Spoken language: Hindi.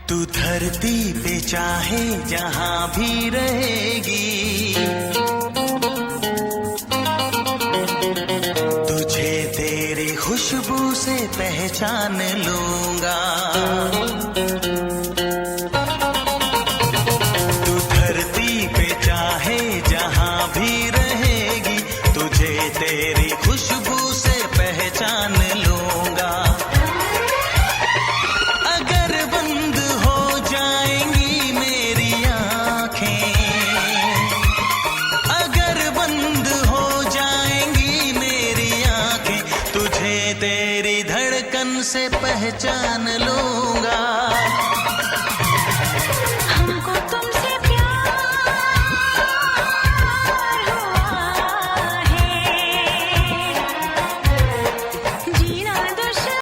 तू धरती पे चाहे जहां भी रहेगी, तुझे तेरी खुशबू से पहचान लूंगा। तू धरती पे चाहे जहां भी रहेगी, तुझे तेरी खुशबू से पहचान लूंगा। अगर बंद हो जाएंगी मेरी आंखें, अगर बंद हो जाएंगी मेरी आंखें, तुझे तेरी धड़कन से पहचान लूंगा। हमको तो